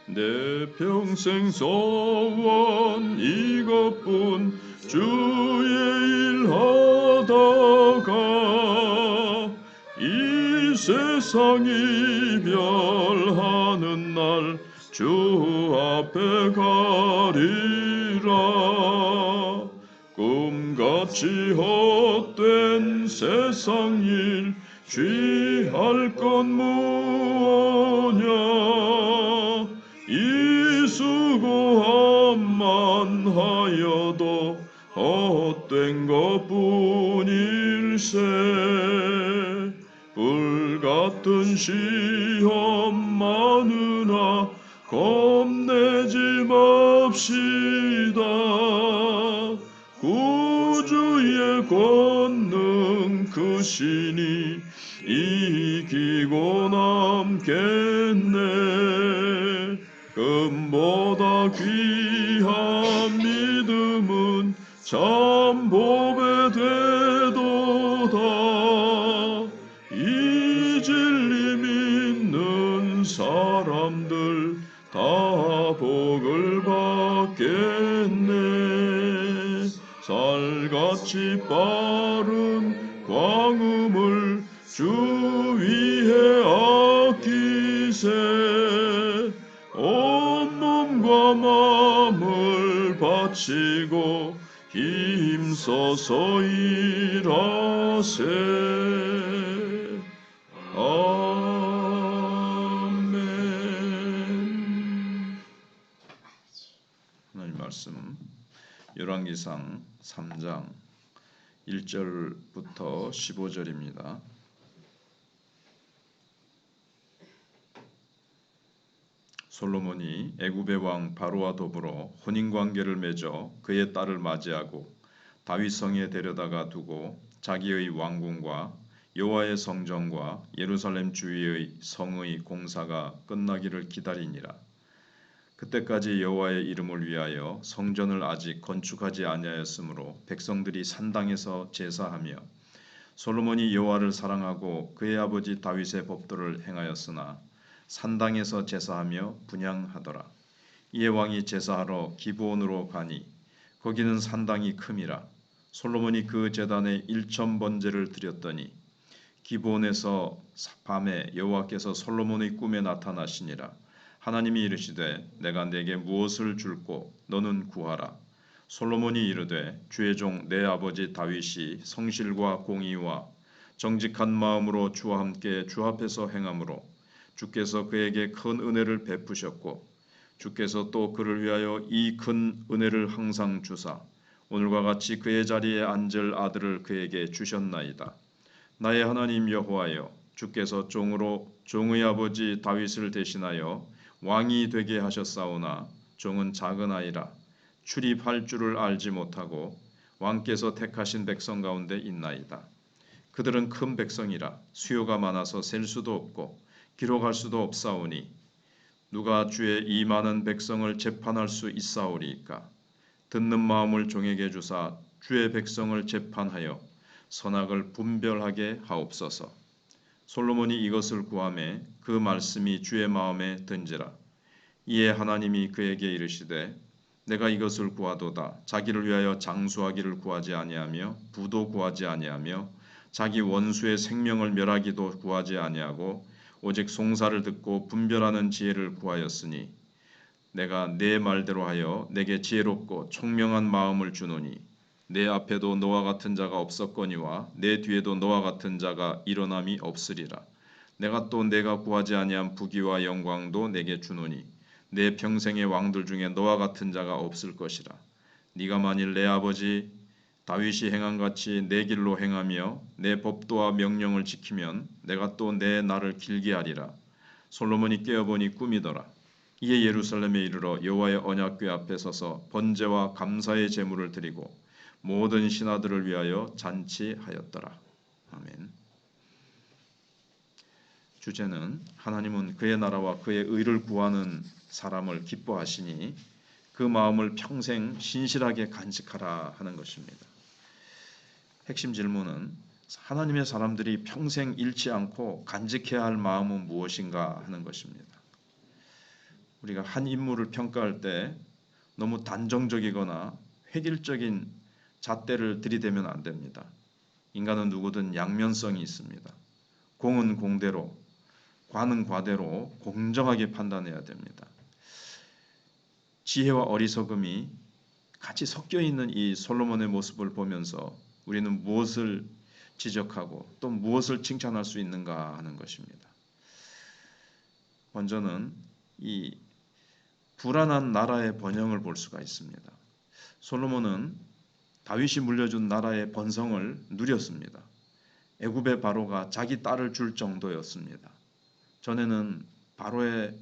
내 평생 소원 이것뿐 주의 일 하다가 이 세상 이별하는 날 주 앞에 가리라. 꿈같이 헛된 세상 일 취할 건 무엇냐. 이 수고함만 하여도 헛된 것뿐일세. 불같은 시험 많으나 겁내지 맙시다. 구주의 권능 크시니 이기고 남겠네. 금보다 귀한 믿음은 참 복의 되도다. 이 진리 믿는 사람들 다 복을 받겠네. 살같이 빠른 광음을 주 위에 아끼세. 온몸과 마음을 바치고 힘써서 일하세. 아멘. 하나님 말씀 열왕기상 3장 1절부터 15절입니다. 솔로몬이 애굽의 왕 바로와 더불어 혼인관계를 맺어 그의 딸을 맞이하고 다윗 성에 데려다가 두고 자기의 왕궁과 여호와의 성전과 예루살렘 주위의 성의 공사가 끝나기를 기다리니라. 그때까지 여호와의 이름을 위하여 성전을 아직 건축하지 아니하였으므로 백성들이 산당에서 제사하며 솔로몬이 여호와를 사랑하고 그의 아버지 다윗의 법도를 행하였으나 산당에서 제사하며 분향하더라. 이에 왕이 제사하러 기브온으로 가니 거기는 산당이 큼이라. 솔로몬이 그 제단에 1,000번제를 드렸더니 기브온에서 밤에 여호와께서 솔로몬의 꿈에 나타나시니라. 하나님이 이르시되 내가 내게 무엇을 줄꼬 너는 구하라. 솔로몬이 이르되 주의 종 내 아버지 다윗이 성실과 공의와 정직한 마음으로 주와 함께 주 앞에서 행함으로 주께서 그에게 큰 은혜를 베푸셨고 주께서 또 그를 위하여 이 큰 은혜를 항상 주사 오늘과 같이 그의 자리에 앉을 아들을 그에게 주셨나이다. 나의 하나님 여호와여, 주께서 종의 아버지 다윗을 대신하여 왕이 되게 하셨사오나 종은 작은 아이라 출입할 줄을 알지 못하고 왕께서 택하신 백성 가운데 있나이다. 그들은 큰 백성이라 수요가 많아서 셀 수도 없고 기록할 수도 없사오니 누가 주의 이 많은 백성을 재판할 수 있사오리이까. 듣는 마음을 종에게 주사 주의 백성을 재판하여 선악을 분별하게 하옵소서. 솔로몬이 이것을 구하매 그 말씀이 주의 마음에 든지라. 이에 하나님이 그에게 이르시되 내가 이것을 구하도다. 자기를 위하여 장수하기를 구하지 아니하며 부도 구하지 아니하며 자기 원수의 생명을 멸하기도 구하지 아니하고 오직 송사를 듣고 분별하는 지혜를 구하였으니 내가 내 말대로 하여 내게 지혜롭고 총명한 마음을 주노니 내 앞에도 너와 같은 자가 없었거니와 내 뒤에도 너와 같은 자가 일어남이 없으리라. 내가 또 내가 구하지 아니한 부귀와 영광도 내게 주노니 내 평생의 왕들 중에 너와 같은 자가 없을 것이라. 네가 만일 내 아버지 다윗이 행한 같이 내 길로 행하며 내 법도와 명령을 지키면 내가 또 내 날을 길게 하리라. 솔로몬이 깨어보니 꿈이더라. 이에 예루살렘에 이르러 여호와의 언약궤 앞에 서서 번제와 감사의 제물을 드리고 모든 신하들을 위하여 잔치하였더라. 아멘. 주제는 하나님은 그의 나라와 그의 의를 구하는 사람을 기뻐하시니 그 마음을 평생 신실하게 간직하라 하는 것입니다. 핵심 질문은 하나님의 사람들이 평생 잃지 않고 간직해야 할 마음은 무엇인가 하는 것입니다. 우리가 한 인물을 평가할 때 너무 단정적이거나 획일적인 잣대를 들이대면 안 됩니다. 인간은 누구든 양면성이 있습니다. 공은 공대로, 과는 과대로 공정하게 판단해야 됩니다. 지혜와 어리석음이 같이 섞여 있는 이 솔로몬의 모습을 보면서 우리는 무엇을 지적하고 또 무엇을 칭찬할 수 있는가 하는 것입니다. 먼저는 이 불안한 나라의 번영을 볼 수가 있습니다. 솔로몬은 다윗이 물려준 나라의 번성을 누렸습니다. 애굽의 바로가 자기 딸을 줄 정도였습니다. 전에는 바로의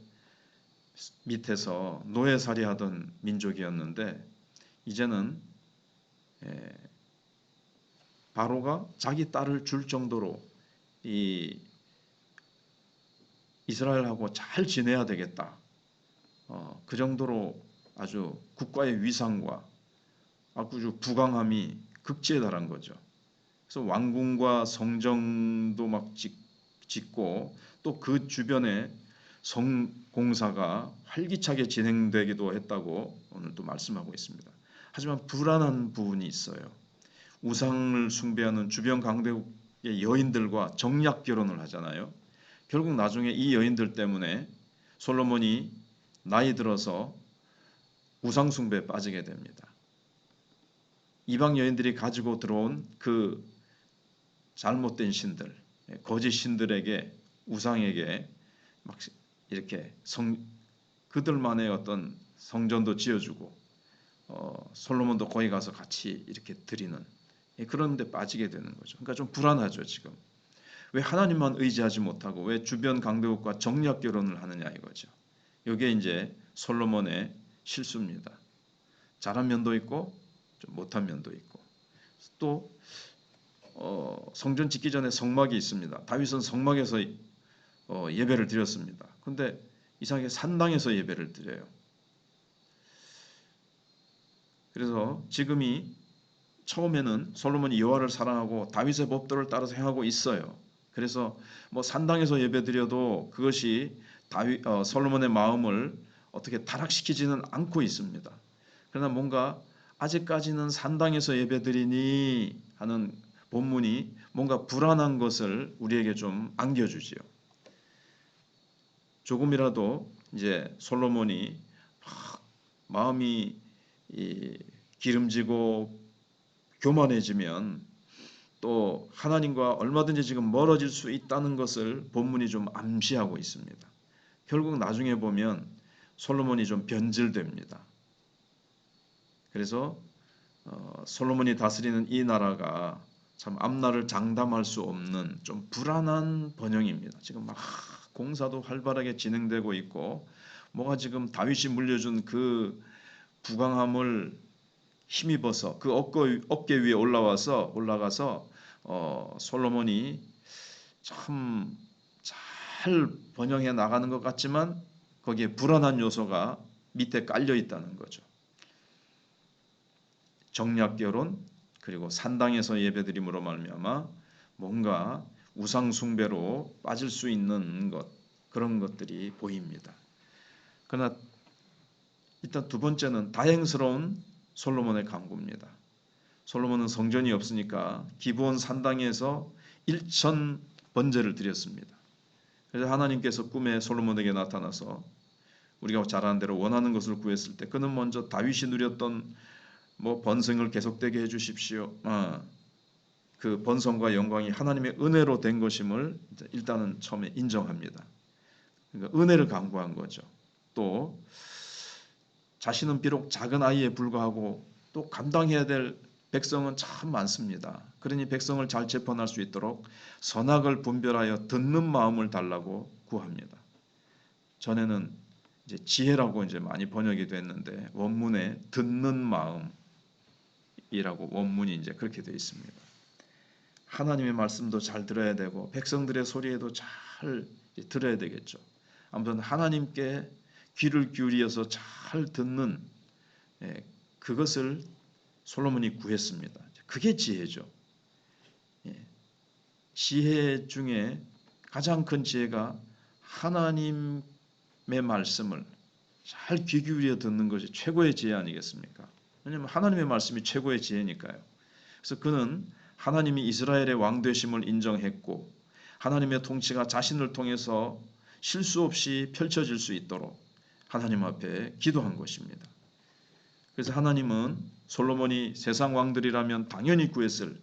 밑에서 노예살이하던 민족이었는데 이제는 바로가 자기 딸을 줄 정도로 이 이스라엘하고 잘 지내야 되겠다. 그 정도로 아주 국가의 위상과 아주 부강함이 극치에 달한 거죠. 그래서 왕궁과 성정도 막 짓고 또 그 주변에 성공사가 활기차게 진행되기도 했다고 오늘 또 말씀하고 있습니다. 하지만 불안한 부분이 있어요. 우상을 숭배하는 주변 강대국의 여인들과 정략 결혼을 하잖아요. 결국 나중에 이 여인들 때문에 솔로몬이 나이 들어서 우상 숭배에 빠지게 됩니다. 이방 여인들이 가지고 들어온 그 잘못된 신들, 거짓 신들에게 우상에게 막 이렇게 그들만의 어떤 성전도 지어주고 솔로몬도 거기 가서 같이 이렇게 드리는 그런 데 빠지게 되는 거죠. 그러니까 좀 불안하죠 지금. 왜 하나님만 의지하지 못하고 왜 주변 강대국과 정략 결혼을 하느냐 이거죠. 이게 이제 솔로몬의 실수입니다. 잘한 면도 있고 좀 못한 면도 있고 또 성전 짓기 전에 성막이 있습니다. 다윗은 성막에서 예배를 드렸습니다. 그런데 이상하게 산당에서 예배를 드려요. 그래서 지금이 처음에는 솔로몬이 여호와를 사랑하고 다윗의 법도를 따라서 행하고 있어요. 그래서 뭐 산당에서 예배드려도 그것이 솔로몬의 마음을 어떻게 타락시키지는 않고 있습니다. 그러나 뭔가 아직까지는 산당에서 예배드리니 하는 본문이 뭔가 불안한 것을 우리에게 좀 안겨주지요. 조금이라도 이제 솔로몬이 마음이 기름지고 교만해지면 또 하나님과 얼마든지 지금 멀어질 수 있다는 것을 본문이 좀 암시하고 있습니다. 결국 나중에 보면 솔로몬이 좀 변질됩니다. 그래서 솔로몬이 다스리는 이 나라가 참 앞날을 장담할 수 없는 좀 불안한 번영입니다. 지금 막 공사도 활발하게 진행되고 있고 뭐가 지금 다윗이 물려준 그 부강함을 힘입어서 그 어깨 위에 올라가서 솔로몬이 참 잘 번영해 나가는 것 같지만 거기에 불안한 요소가 밑에 깔려 있다는 거죠. 정략 결혼 그리고 산당에서 예배드림으로 말미암아 뭔가 우상 숭배로 빠질 수 있는 것 그런 것들이 보입니다. 그러나 일단 두 번째는 다행스러운 솔로몬의 강구입니다. 솔로몬은 성전이 없으니까 기브온 산당에서 1천 번제를 드렸습니다. 그래서 하나님께서 꿈에 솔로몬에게 나타나서 우리가 잘 아는 대로 원하는 것을 구했을 때 그는 먼저 다윗이 누렸던 뭐 번성을 계속되게 해주십시오. 그 번성과 영광이 하나님의 은혜로 된 것임을 일단은 처음에 인정합니다. 그러니까 은혜를 강구한 거죠. 또 자신은 비록 작은 아이에 불과하고 또 감당해야 될 백성은 참 많습니다. 그러니 백성을 잘 재판할 수 있도록 선악을 분별하여 듣는 마음을 달라고 구합니다. 전에는 이제 지혜라고 이제 많이 번역이 됐는데 원문에 듣는 마음이라고 원문이 이제 그렇게 되어 있습니다. 하나님의 말씀도 잘 들어야 되고 백성들의 소리에도 잘 들어야 되겠죠. 아무튼 하나님께 귀를 기울여서 잘 듣는 그것을 솔로몬이 구했습니다. 그게 지혜죠. 지혜 중에 가장 큰 지혜가 하나님의 말씀을 잘 귀 기울여 듣는 것이 최고의 지혜 아니겠습니까? 왜냐하면 하나님의 말씀이 최고의 지혜니까요. 그래서 그는 하나님이 이스라엘의 왕 되심을 인정했고 하나님의 통치가 자신을 통해서 실수 없이 펼쳐질 수 있도록 하나님 앞에 기도한 것입니다. 그래서 하나님은 솔로몬이 세상 왕들이라면 당연히 구했을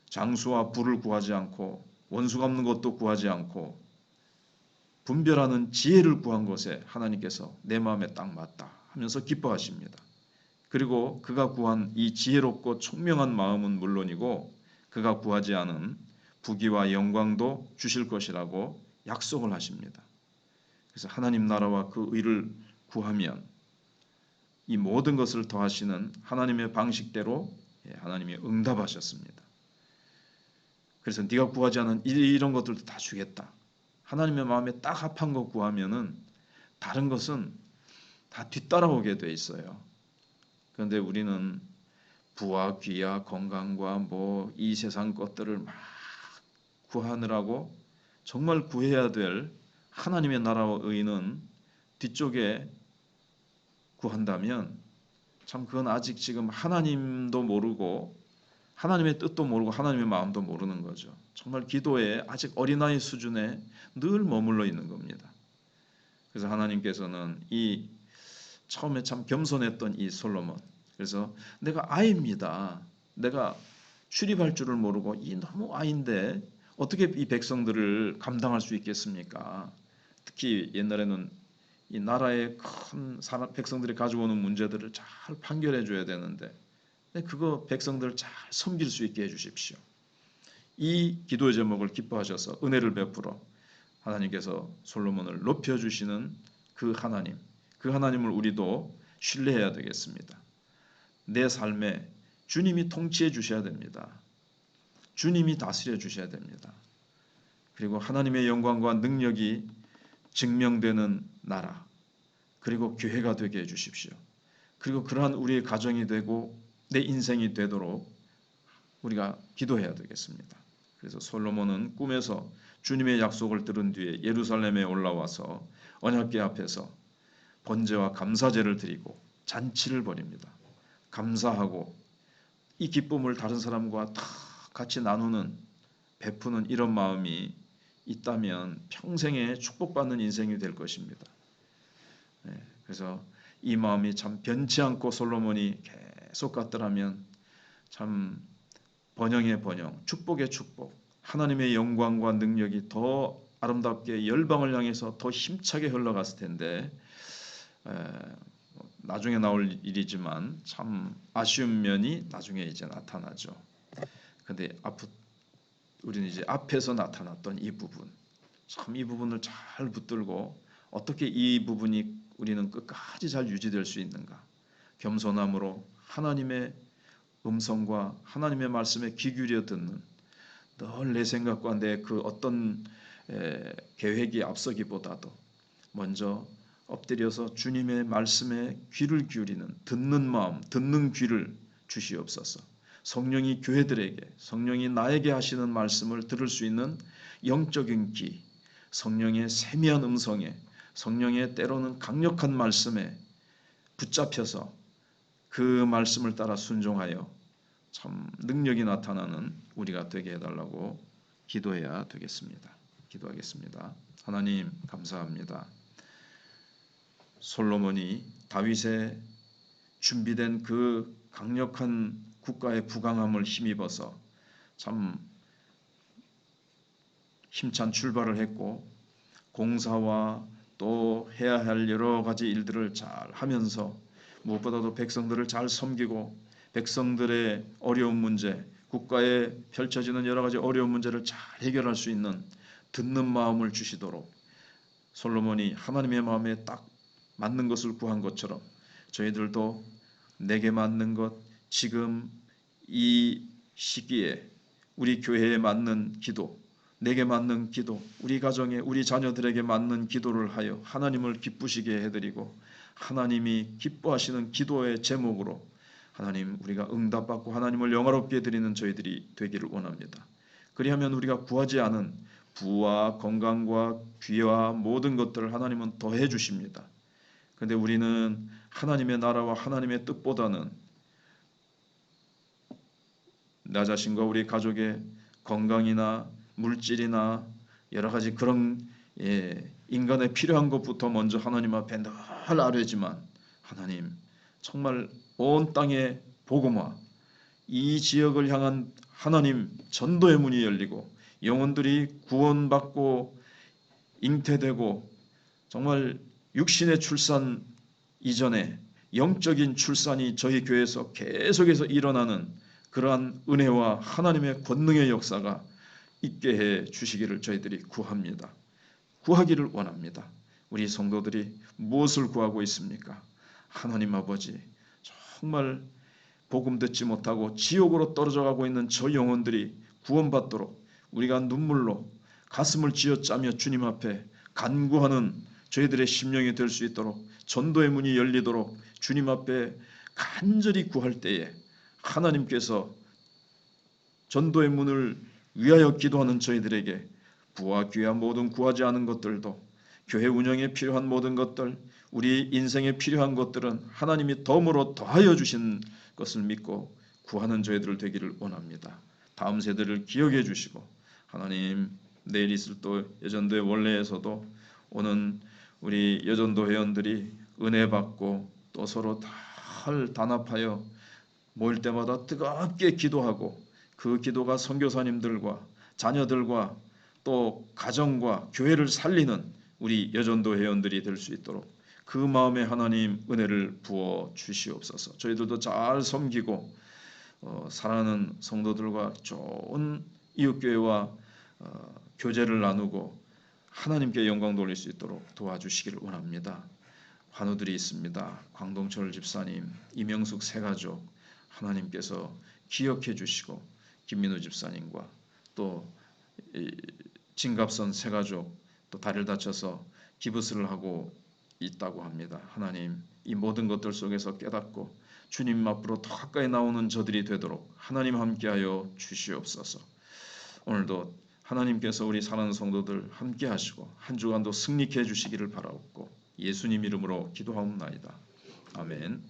장수와 부를 구하지 않고 원수 갚는 것도 구하지 않고 분별하는 지혜를 구한 것에 하나님께서 내 마음에 딱 맞다 하면서 기뻐하십니다. 그리고 그가 구한 이 지혜롭고 총명한 마음은 물론이고 그가 구하지 않은 부귀와 영광도 주실 것이라고 약속을 하십니다. 그래서 하나님 나라와 그 의를 구하면 이 모든 것을 더하시는 하나님의 방식대로 하나님이 응답하셨습니다. 그래서 네가 구하지 않은 이런 것들도 다 주겠다. 하나님의 마음에 딱 합한 거 구하면은 다른 것은 다 뒤따라오게 돼 있어요. 그런데 우리는 부와 귀와 건강과 뭐 이 세상 것들을 막 구하느라고 정말 구해야 될 하나님의 나라와 의는 뒤쪽에 구한다면 참 그건 아직 지금 하나님도 모르고 하나님의 뜻도 모르고 하나님의 마음도 모르는 거죠. 정말 기도에 아직 어린아이 수준에 늘 머물러 있는 겁니다. 그래서 하나님께서는 이 처음에 참 겸손했던 이 솔로몬, 그래서 내가 아이입니다. 내가 출입할 줄을 모르고 이 너무 아이인데 어떻게 이 백성들을 감당할 수 있겠습니까? 특히 옛날에는 이 나라의 큰 백성들이 가져오는 문제들을 잘 판결해 줘야 되는데 그거 백성들을 잘 섬길 수 있게 해주십시오. 이 기도의 제목을 기뻐하셔서 은혜를 베풀어 하나님께서 솔로몬을 높여주시는 그 하나님을 우리도 신뢰해야 되겠습니다. 내 삶에 주님이 통치해 주셔야 됩니다. 주님이 다스려 주셔야 됩니다. 그리고 하나님의 영광과 능력이 증명되는 나라, 그리고 교회가 되게 해주십시오. 그리고 그러한 우리의 가정이 되고 내 인생이 되도록 우리가 기도해야 되겠습니다. 그래서 솔로몬은 꿈에서 주님의 약속을 들은 뒤에 예루살렘에 올라와서 언약궤 앞에서 번제와 감사제를 드리고 잔치를 벌입니다. 감사하고 이 기쁨을 다른 사람과 다 같이 나누는 베푸는 이런 마음이 있다면 평생에 축복받는 인생이 될 것입니다. 그래서 이 마음이 참 변치 않고 솔로몬이 계속 갔더라면 참 번영의 번영, 축복의 축복, 하나님의 영광과 능력이 더 아름답게 열방을 향해서 더 힘차게 흘러갔을 텐데 나중에 나올 일이지만 참 아쉬운 면이 나중에 이제 나타나죠. 근데 우리는 이제 앞에서 나타났던 이 부분, 참 이 부분을 잘 붙들고 어떻게 이 부분이 우리는 끝까지 잘 유지될 수 있는가? 겸손함으로 하나님의 음성과 하나님의 말씀에 귀 기울여 듣는, 늘 내 생각과 내 그 어떤 계획이 앞서기보다도 먼저 엎드려서 주님의 말씀에 귀를 기울이는 듣는 마음, 듣는 귀를 주시옵소서. 성령이 교회들에게, 성령이 나에게 하시는 말씀을 들을 수 있는 영적인 귀, 성령의 세미한 음성에, 성령의 때로는 강력한 말씀에 붙잡혀서 그 말씀을 따라 순종하여 참 능력이 나타나는 우리가 되게 해달라고 기도해야 되겠습니다. 기도하겠습니다. 하나님 감사합니다. 솔로몬이 다윗의 준비된 그 강력한 국가의 부강함을 힘입어서 참 힘찬 출발을 했고 공사와 또 해야 할 여러 가지 일들을 잘 하면서 무엇보다도 백성들을 잘 섬기고 백성들의 어려운 문제, 국가에 펼쳐지는 여러 가지 어려운 문제를 잘 해결할 수 있는 듣는 마음을 주시도록 솔로몬이 하나님의 마음에 딱 맞는 것을 구한 것처럼 저희들도 내게 맞는 것, 지금 이 시기에 우리 교회에 맞는 기도, 내게 맞는 기도, 우리 가정에 우리 자녀들에게 맞는 기도를 하여 하나님을 기쁘시게 해드리고 하나님이 기뻐하시는 기도의 제목으로 하나님 우리가 응답받고 하나님을 영화롭게 드리는 저희들이 되기를 원합니다. 그리하면 우리가 구하지 않은 부와 건강과 귀와 모든 것들을 하나님은 더해 주십니다. 그런데 우리는 하나님의 나라와 하나님의 뜻보다는 나 자신과 우리 가족의 건강이나 물질이나 여러 가지 그런 인간에 필요한 것부터 먼저 하나님 앞에 늘 아뢰지만, 하나님 정말 온 땅의 복음화, 이 지역을 향한 하나님 전도의 문이 열리고 영혼들이 구원받고 잉태되고 정말 육신의 출산 이전에 영적인 출산이 저희 교회에서 계속해서 일어나는 그러한 은혜와 하나님의 권능의 역사가 있게 해 주시기를 저희들이 구합니다. 구하기를 원합니다. 우리 성도들이 무엇을 구하고 있습니까? 하나님 아버지, 정말 복음 듣지 못하고 지옥으로 떨어져 가고 있는 저 영혼들이 구원받도록 우리가 눈물로 가슴을 쥐어짜며 주님 앞에 간구하는 저희들의 심령이 될 수 있도록, 전도의 문이 열리도록 주님 앞에 간절히 구할 때에 하나님께서 전도의 문을 위하여 기도하는 저희들에게 부와 귀와 모든 구하지 않은 것들도, 교회 운영에 필요한 모든 것들, 우리 인생에 필요한 것들은 하나님이 덤으로 더하여 주신 것을 믿고 구하는 저희들 되기를 원합니다. 다음 세대를 기억해 주시고, 하나님 내일 있을 또 여전도의 원래에서도 오는 우리 여전도 회원들이 은혜 받고 또 서로 잘 단합하여 모일 때마다 뜨겁게 기도하고, 그 기도가 선교사님들과 자녀들과 또 가정과 교회를 살리는 우리 여전도 회원들이 될 수 있도록 그 마음에 하나님 은혜를 부어 주시옵소서. 저희들도 잘 섬기고 사랑하는 성도들과 좋은 이웃교회와 교제를 나누고 하나님께 영광 돌릴 수 있도록 도와주시기를 원합니다. 환우들이 있습니다. 광동철 집사님, 이명숙 세가족 하나님께서 기억해 주시고, 김민우 집사님과 또 진갑선 세가족 또 다리를 다쳐서 기부스를 하고 있다고 합니다. 하나님 이 모든 것들 속에서 깨닫고 주님 앞으로 더 가까이 나오는 저들이 되도록 하나님 함께하여 주시옵소서. 오늘도 하나님께서 우리 사랑하는 성도들 함께 하시고 한 주간도 승리케 해주시기를 바라옵고 예수님 이름으로 기도하옵나이다. 아멘.